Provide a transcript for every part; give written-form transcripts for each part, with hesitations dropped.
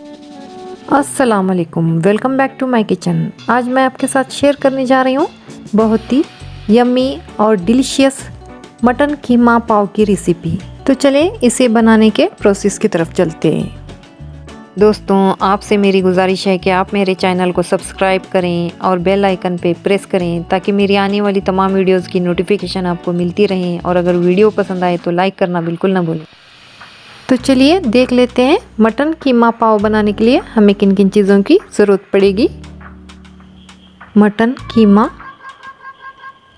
अस्सलाम वालेकुम, welcome back to my kitchen. आज मैं आपके साथ शेयर करने जा रही हूँ बहुत ही यम्मी और डिलीशियस मटन कीमा पाव की रेसिपी। तो चले इसे बनाने के प्रोसेस की तरफ चलते हैं। दोस्तों, आपसे मेरी गुजारिश है कि आप मेरे चैनल को सब्सक्राइब करें और बेल आइकन पे प्रेस करें ताकि मेरी आने वाली तमाम वीडियोज़ की नोटिफिकेशन आपको मिलती रहें। और अगर वीडियो पसंद आए तो लाइक करना बिल्कुल ना भूलें। तो चलिए देख लेते हैं मटन कीमा पाव बनाने के लिए हमें किन किन चीज़ों की ज़रूरत पड़ेगी। मटन कीमा,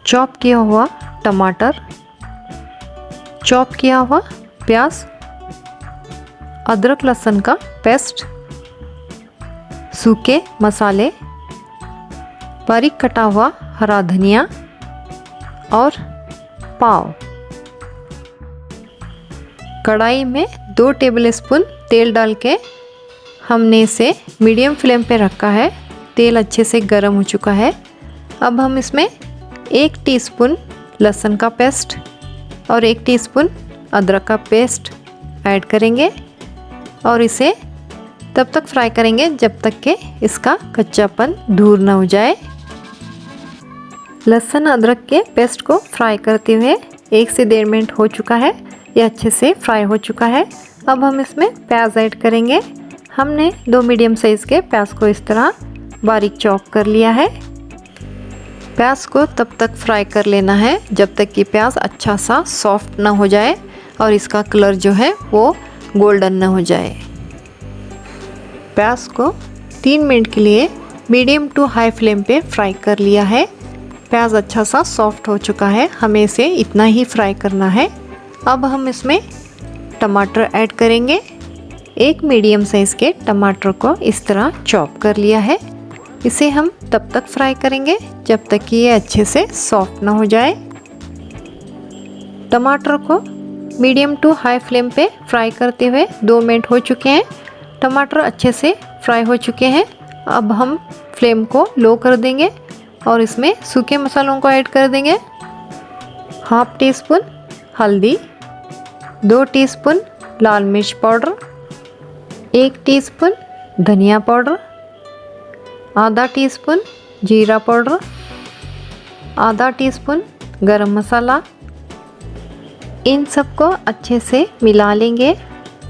चॉप किया हुआ टमाटर, चॉप किया हुआ प्याज, अदरक लहसुन का पेस्ट, सूखे मसाले, बारीक कटा हुआ हरा धनिया और पाव। कढ़ाई में 2 टेबलस्पून तेल डाल के हमने इसे मीडियम फ्लेम पे रखा है। तेल अच्छे से गर्म हो चुका है। अब हम इसमें 1 टीस्पून लहसुन का पेस्ट और 1 टीस्पून अदरक का पेस्ट ऐड करेंगे और इसे तब तक फ्राई करेंगे जब तक कि इसका कच्चापन दूर ना हो जाए। लहसुन अदरक के पेस्ट को फ्राई करते हुए 1 से 1.5 मिनट हो चुका है। ये अच्छे से फ्राई हो चुका है। अब हम इसमें प्याज ऐड करेंगे। हमने 2 मीडियम साइज़ के प्याज को इस तरह बारीक चॉप कर लिया है। प्याज को तब तक फ्राई कर लेना है जब तक कि प्याज अच्छा सा सॉफ्ट ना हो जाए और इसका कलर जो है वो गोल्डन ना हो जाए। प्याज को 3 मिनट के लिए मीडियम टू हाई फ्लेम पे फ्राई कर लिया है। प्याज अच्छा सा सॉफ्ट हो चुका है। हमें इसे इतना ही फ्राई करना है। अब हम इसमें टमाटर ऐड करेंगे। 1 मीडियम साइज़ के टमाटर को इस तरह चॉप कर लिया है। इसे हम तब तक फ्राई करेंगे जब तक कि ये अच्छे से सॉफ्ट ना हो जाए। टमाटर को मीडियम टू हाई फ्लेम पे फ्राई करते हुए 2 मिनट हो चुके हैं। टमाटर अच्छे से फ्राई हो चुके हैं। अब हम फ्लेम को लो कर देंगे और इसमें सूखे मसालों को ऐड कर देंगे। 1/2 टीस्पून हल्दी, 2 टीस्पून लाल मिर्च पाउडर, 1 टीस्पून धनिया पाउडर, आधा टीस्पून जीरा पाउडर, आधा टीस्पून गरम मसाला। इन सबको अच्छे से मिला लेंगे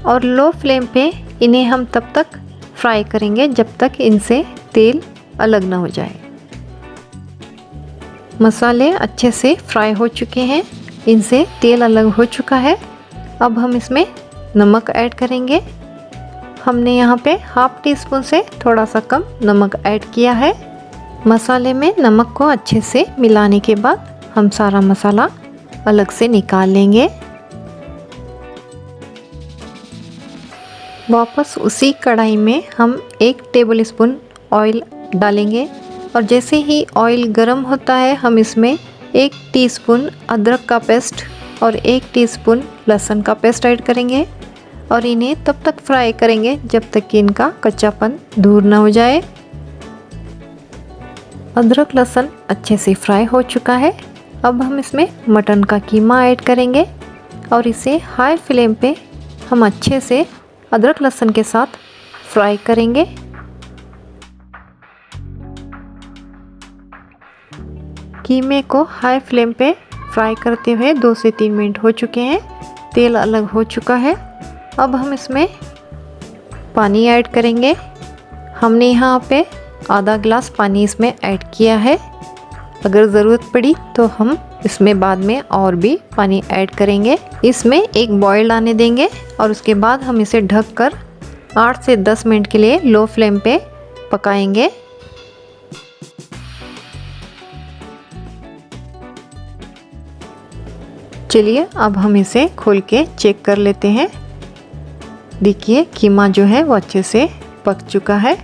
और लो फ्लेम पे इन्हें हम तब तक फ्राई करेंगे जब तक इनसे तेल अलग ना हो जाए। मसाले अच्छे से फ्राई हो चुके हैं। इनसे तेल अलग हो चुका है। अब हम इसमें नमक ऐड करेंगे। हमने यहाँ पे 1/2 टीस्पून से थोड़ा सा कम नमक ऐड किया है। मसाले में नमक को अच्छे से मिलाने के बाद हम सारा मसाला अलग से निकाल लेंगे। वापस उसी कढ़ाई में हम 1 टेबलस्पून ऑयल डालेंगे और जैसे ही ऑयल गर्म होता है हम इसमें 1 टीस्पून अदरक का पेस्ट और 1 टीस्पून लहसुन का पेस्ट ऐड करेंगे और इन्हें तब तक फ्राई करेंगे जब तक कि इनका कच्चापन दूर ना हो जाए। अदरक लहसुन अच्छे से फ्राई हो चुका है। अब हम इसमें मटन का कीमा ऐड करेंगे और इसे हाई फ्लेम पे हम अच्छे से अदरक लहसुन के साथ फ्राई करेंगे। कीमे को हाई फ्लेम पे फ्राई करते हुए 2 से 3 मिनट हो चुके हैं। तेल अलग हो चुका है। अब हम इसमें पानी ऐड करेंगे। हमने यहाँ पे आधा गिलास पानी इसमें ऐड किया है। अगर ज़रूरत पड़ी तो हम इसमें बाद में और भी पानी ऐड करेंगे। इसमें एक बॉयल आने देंगे और उसके बाद हम इसे ढककर 8 से 10 मिनट के लिए लो फ्लेम पे पकाएंगे। चलिए अब हम इसे खोल के चेक कर लेते हैं। देखिए कीमा जो है वो अच्छे से पक चुका है।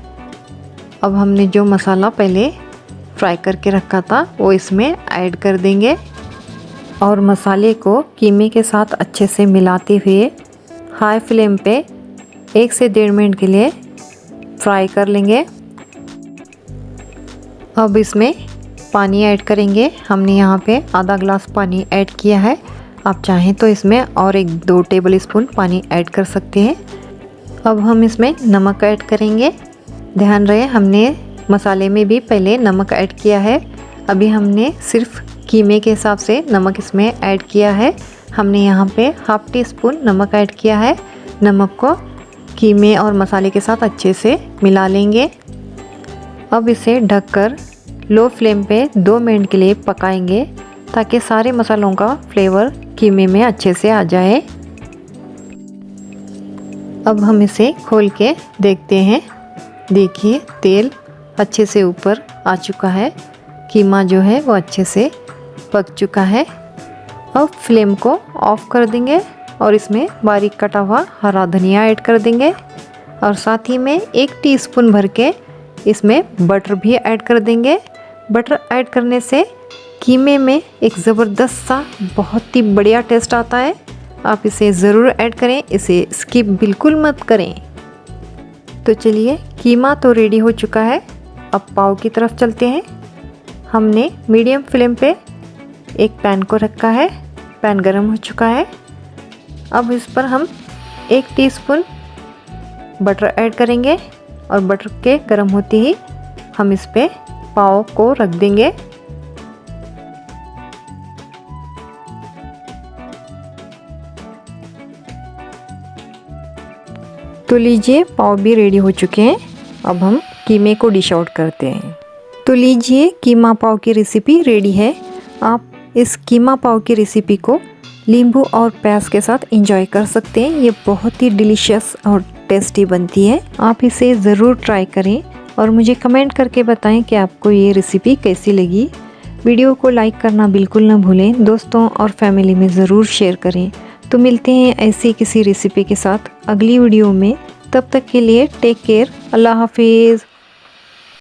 अब हमने जो मसाला पहले फ्राई करके रखा था वो इसमें ऐड कर देंगे और मसाले को कीमे के साथ अच्छे से मिलाते हुए हाई फ्लेम पे 1 से 1.5 मिनट के लिए फ्राई कर लेंगे। अब इसमें पानी ऐड करेंगे। हमने यहाँ पे आधा गिलास पानी ऐड किया है। आप चाहें तो इसमें और 1-2 टेबल स्पून पानी ऐड कर सकते हैं। अब हम इसमें नमक ऐड करेंगे। ध्यान रहे हमने मसाले में भी पहले नमक ऐड किया है। अभी हमने सिर्फ कीमे के हिसाब से नमक इसमें ऐड किया है। हमने यहाँ पे हाफ टी स्पून नमक ऐड किया है। नमक को कीमे और मसाले के साथ अच्छे से मिला लेंगे। अब इसे ढककर लो फ्लेम पे 2 मिनट के लिए पकाएंगे ताकि सारे मसालों का फ्लेवर कीमे में अच्छे से आ जाए। अब हम इसे खोल के देखते हैं। देखिए तेल अच्छे से ऊपर आ चुका है। कीमा जो है वो अच्छे से पक चुका है। अब फ्लेम को ऑफ कर देंगे और इसमें बारीक कटा हुआ हरा धनिया ऐड कर देंगे और साथ ही में 1 टीस्पून भर के इसमें बटर भी ऐड कर देंगे। बटर ऐड करने से कीमे में एक ज़बरदस्त सा बहुत ही बढ़िया टेस्ट आता है। आप इसे ज़रूर ऐड करें, इसे स्किप बिल्कुल मत करें। तो चलिए कीमा तो रेडी हो चुका है। अब पाव की तरफ चलते हैं। हमने मीडियम फ्लेम पे एक पैन को रखा है। पैन गरम हो चुका है। अब इस पर हम 1 टीस्पून बटर ऐड करेंगे और बटर के गरम होते ही हम इस पे पाव को रख देंगे। तो लीजिए पाव भी रेडी हो चुके हैं। अब हम कीमे को डिश आउट करते हैं। तो लीजिए कीमा पाव की रेसिपी रेडी है। आप इस कीमा पाव की रेसिपी को नींबू और प्याज के साथ एंजॉय कर सकते हैं। ये बहुत ही डिलीशियस और टेस्टी बनती है। आप इसे ज़रूर ट्राई करें और मुझे कमेंट करके बताएं कि आपको ये रेसिपी कैसी लगी। वीडियो को लाइक करना बिल्कुल ना भूलें। दोस्तों और फैमिली में ज़रूर शेयर करें। तो मिलते हैं ऐसी किसी रेसिपी के साथ अगली वीडियो में। तब तक के लिए टेक केयर। अल्लाह हाफिज़।